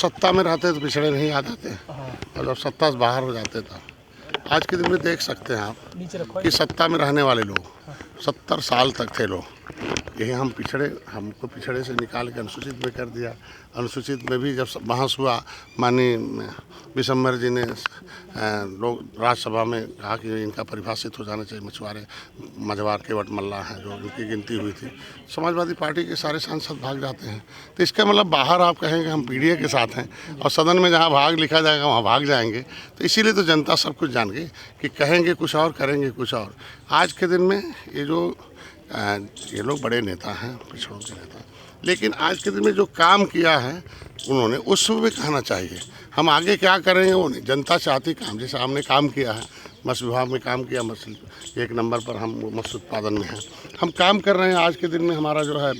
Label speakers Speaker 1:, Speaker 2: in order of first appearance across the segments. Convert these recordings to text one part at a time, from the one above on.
Speaker 1: सत्ता में रहते तो पिछड़े नहीं आ जाते, और जब सत्ता से बाहर हो जाते तो आज के दिन में देख सकते हैं आप कि सत्ता में रहने वाले लोग 70 साल तक थे लोग, यही हमको पिछड़े से निकाल के अनुसूचित में कर दिया। अनुसूचित में भी जब बहस हुआ, माननीय विशंबर जी ने लोग राज्यसभा में कहा कि इनका परिभाषित हो जाना चाहिए, मछुआरे मझवार केवट मल्ला हैं जो उनकी गिनती हुई थी, समाजवादी पार्टी के सारे सांसद भाग जाते हैं। तो इसका मतलब बाहर आप कहेंगे हम पीडीए के साथ हैं और सदन में जहाँ भाग लिखा जाएगा वहाँ भाग जाएंगे, तो इसीलिए तो जनता सब कुछ जान गई कि कहेंगे कुछ और करेंगे कुछ और। आज के दिन में ये लोग बड़े नेता हैं, पिछड़ों के नेता, लेकिन आज के दिन में जो काम किया है उन्होंने उस भी कहना चाहिए। हम आगे क्या करेंगे वो नहीं, जनता चाहती काम, जैसे हमने काम किया है, मत्स्य विभाग में काम किया, मत्स्य 1 नंबर पर हम मत्स्य उत्पादन में हैं, हम काम कर रहे हैं। आज के दिन में हमारा जो है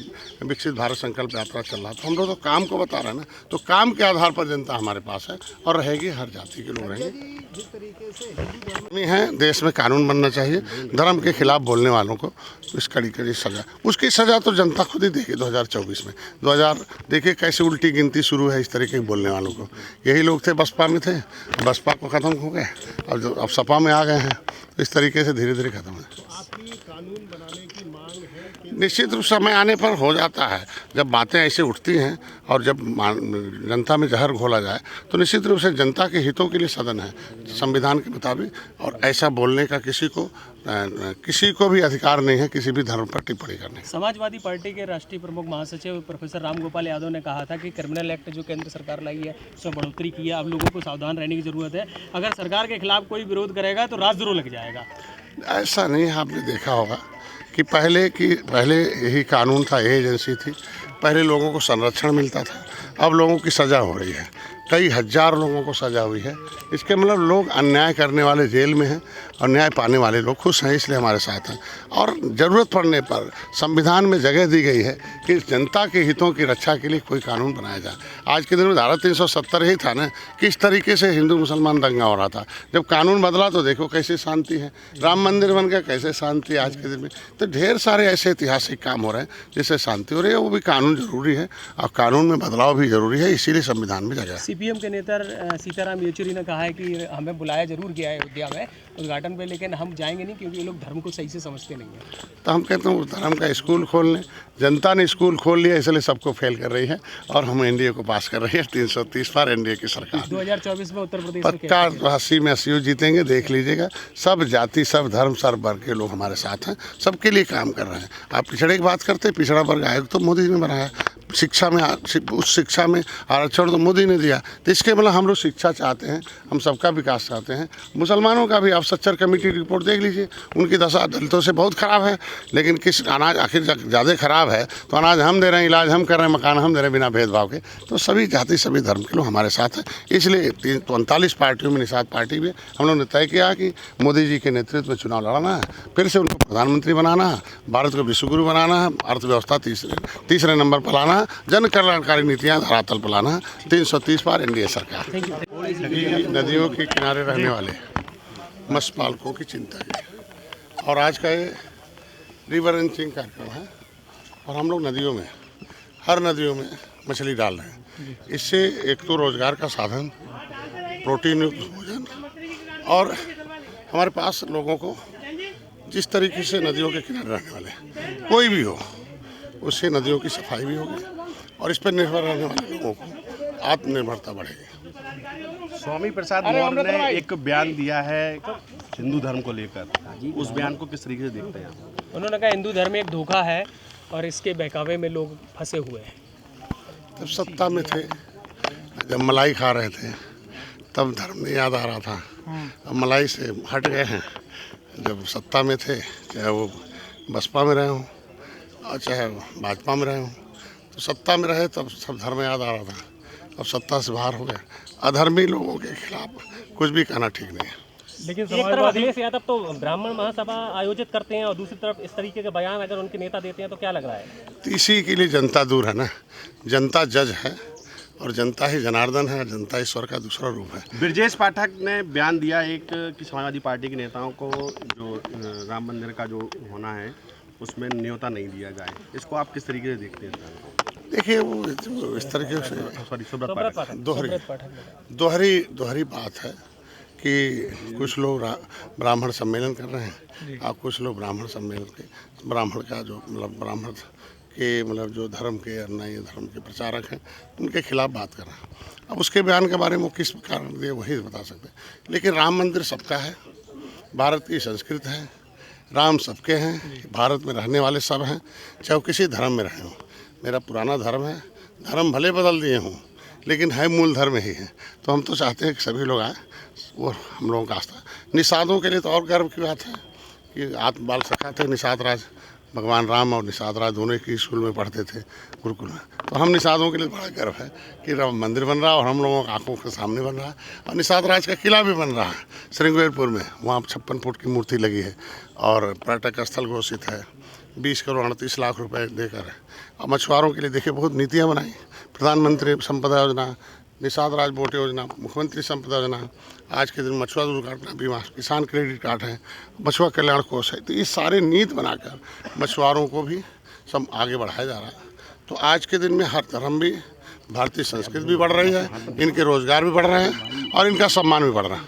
Speaker 1: विकसित भारत संकल्प यात्रा चल रहा है, तो हम लोग तो काम को बता रहे हैं ना, तो काम के आधार पर जनता हमारे पास है और रहेगी, हर जाति के लोग रहेंगे।
Speaker 2: जिस तरीके से
Speaker 1: है देश में कानून बनना चाहिए, धर्म के खिलाफ बोलने वालों को इस कड़ी सजा, उसकी सजा तो जनता खुद ही देगी 2024 में। देखिए कैसे उल्टी गिनती शुरू है इस तरीके के बोलने वालों को। यही लोग थे बसपा में थे, बसपा को ख़त्म हो गए, अब सपा में आ गए हैं, तो इस तरीके से धीरे धीरे ख़त्म है।
Speaker 2: आपकी कानून बनाने की मांग है कि
Speaker 1: निश्चित रूप समय आने पर हो जाता है, जब बातें ऐसे उठती हैं और जब जनता में जहर घोला जाए तो निश्चित रूप से जनता के हितों के लिए सदन है संविधान के मुताबिक, और ऐसा बोलने का किसी को भी अधिकार नहीं है किसी भी धर्म पर टिप्पणी करने का।
Speaker 3: समाजवादी पार्टी के राष्ट्रीय प्रमुख महासचिव प्रोफेसर रामगोपाल यादव ने कहा था कि क्रिमिनल एक्ट जो केंद्र सरकार लाई है उसमें बढ़ोतरी की है, अब लोगों को सावधान रहने की जरूरत है, अगर सरकार के खिलाफ कोई विरोध करेगा तो राजद्रोह लग जाएगा।
Speaker 1: ऐसा नहीं है, आपने देखा होगा कि पहले यही कानून था, यही एजेंसी थी, पहले लोगों को संरक्षण मिलता था, अब लोगों की सज़ा हो रही है, कई हजार लोगों को सज़ा हुई है। इसके मतलब लोग अन्याय करने वाले जेल में हैं और न्याय पाने वाले लोग खुश हैं, इसलिए हमारे साथ हैं। और ज़रूरत पड़ने पर संविधान में जगह दी गई है कि जनता के हितों की रक्षा के लिए कोई कानून बनाया जाए। आज के दिन में धारा 370 ही था ना, किस तरीके से हिंदू मुसलमान दंगा हो रहा था, जब कानून बदला तो देखो कैसे शांति है, राम मंदिर बन गया कैसे शांति आज के दिन में। तो ढेर सारे ऐसे ऐतिहासिक काम हो रहे हैं जिससे शांति हो रही है, वो भी कानून जरूरी है और कानून में बदलाव भी जरूरी है, इसीलिए संविधान में जगह है।
Speaker 3: सीपीएम के नेता सीताराम येचुरी ने कहा है कि हमें बुलाया जरूर गया है अयोध्या में उद्घाटन पे, लेकिन हम जाएंगे नहीं क्योंकि ये लोग धर्म को सही से समझते नहीं है।
Speaker 1: तो हम कहते हैं धर्म का स्कूल खोल लें, जनता ने स्कूल खोल लिया इसलिए सबको फेल कर रही है और हम एनडीए को पास कर रही है। 330 पार एनडीए की सरकार
Speaker 3: 2024 में उत्तर प्रदेश
Speaker 1: पक्का 80 में 80 जीतेंगे, देख लीजिएगा। सब जाति सब धर्म सब वर्ग के लोग हमारे साथ हैं, सबके लिए काम कर रहे हैं। आप पिछड़े की बात करते हैं, पिछड़ा वर्ग आयोग तो मोदी ने बनाया, शिक्षा में उस शिक्षा में आरक्षण तो मोदी ने दिया। तो इसके मतलब हम लोग शिक्षा चाहते हैं, हम सबका विकास चाहते हैं। मुसलमानों का भी आप सच्चर कमेटी रिपोर्ट देख लीजिए, उनकी दशा दलितों से बहुत ख़राब है, लेकिन किस अनाज आखिर ज़्यादा ख़राब है तो अनाज हम दे रहे हैं, इलाज हम कर रहे हैं, मकान हम दे रहे हैं बिना भेदभाव के। तो सभी जाति सभी धर्म के लोग हमारे साथ हैं, इसलिए 39 पार्टियों में निषाद पार्टी भी हम लोगों ने तय किया कि मोदी जी के नेतृत्व में चुनाव लड़ाना है, फिर से उनको प्रधानमंत्री बनाना है, भारत को विश्वगुरु बनाना है, अर्थव्यवस्था तीसरे नंबर पर लाना है, जन कल्याणकारी नीतियाँ धरातल पर लाना है। 330 पार एनडीए सरकार। नदियों के किनारे रहने वाले मत्स्य पालकों की चिंता की, और आज का ये रिवर रंचिंग कार्यक्रम है और हम लोग नदियों में हर नदियों में मछली डाल रहे हैं। इससे एक तो रोजगार का साधन, प्रोटीन युक्त भोजन, और हमारे पास लोगों को जिस तरीके से नदियों के किनारे रहने वाले कोई भी हो, उससे नदियों की सफाई भी होगी और इस पर निर्भर रहने वाले लोगों को आत्मनिर्भरता बढ़ेगी।
Speaker 4: स्वामी प्रसाद मौर्य ने एक बयान दिया है हिंदू धर्म को लेकर, उस बयान को किस तरीके से देखते हैं आप?
Speaker 3: उन्होंने कहा हिंदू धर्म एक धोखा है और इसके बहकावे में लोग फंसे हुए हैं।
Speaker 1: जब सत्ता में थे, जब मलाई खा रहे थे, तब धर्म नहीं याद आ रहा था। अब मलाई से हट गए हैं, जब सत्ता में थे, चाहे वो बसपा में रहे हों और चाहे भाजपा में रहे हों, तो सत्ता में रहे तब सब धर्म याद आ रहा था, अब सत्ता से बाहर हो गया। अधर्मी लोगों के खिलाफ कुछ भी कहना ठीक नहीं है।
Speaker 3: लेकिन एक तरफ अखिलेश यादव तो ब्राह्मण महासभा आयोजित करते हैं और दूसरी तरफ इस तरीके के बयान अगर उनके नेता देते हैं तो क्या लग रहा है?
Speaker 1: तो इसी के लिए जनता दूर है ना, जनता जज है और जनता ही जनार्दन है, जनता ईश्वर का दूसरा रूप है।
Speaker 4: ब्रजेश पाठक ने बयान दिया एक कि समाजवादी पार्टी के नेताओं को जो राम मंदिर का जो होना है उसमें न्योता नहीं दिया जाए, इसको आप किस तरीके से देखते हैं?
Speaker 1: देखिए वो इस तरीके से
Speaker 4: सॉरी, सुब्रत पाठक।
Speaker 1: दोहरी बात है कि कुछ लोग ब्राह्मण सम्मेलन कर रहे हैं और कुछ लोग ब्राह्मण का जो ब्राह्मण के जो धर्म के अन्यायी धर्म के प्रचारक हैं उनके खिलाफ बात कर रहे हैं। अब उसके बयान के बारे में वो किस कारण दिए वही बता सकते हैं। लेकिन राम मंदिर सबका है, भारत की संस्कृति है, राम सबके हैं, भारत में रहने वाले सब हैं, चाहे वो किसी धर्म में रहे हों। मेरा पुराना धर्म है, धर्म भले बदल दिए हों लेकिन है मूल धर्म ही है। तो हम तो चाहते हैं कि सभी लोग आए, वो हम लोगों का आस्था। निषादों के लिए तो और गर्व की बात है कि आत्म बाल सखा थे निषाद राज, भगवान राम और निषाद राज दोनों एक ही स्कूल में पढ़ते थे, गुरुकुल में। तो हम निषादों के लिए बड़ा गर्व है कि राम मंदिर बन रहा है और हम लोगों की आंखों के सामने बन रहा है। और निषाद राज का किला भी बन रहा है श्रृंगेरपुर में, वहाँ 56 फुट की मूर्ति लगी है और पर्यटक स्थल घोषित है। 20 करोड़ 38 लाख रुपए देकर। और मछुआरों के लिए देखिए बहुत नीतियाँ बनाई, प्रधानमंत्री संपदा योजना, निषाद राज बोट योजना, मुख्यमंत्री संपदा योजना, आज के दिन मछुआ दुर्घटना बीमा, किसान क्रेडिट कार्ड है, मछुआ कल्याण कोष है। तो ये सारे नीति बनाकर मछुआरों को भी सब आगे बढ़ाया जा रहा है। तो आज के दिन में हर धर्म भी, भारतीय संस्कृति भी बढ़ रही है, इनके रोजगार भी बढ़ रहे हैं और इनका सम्मान भी बढ़ रहा है।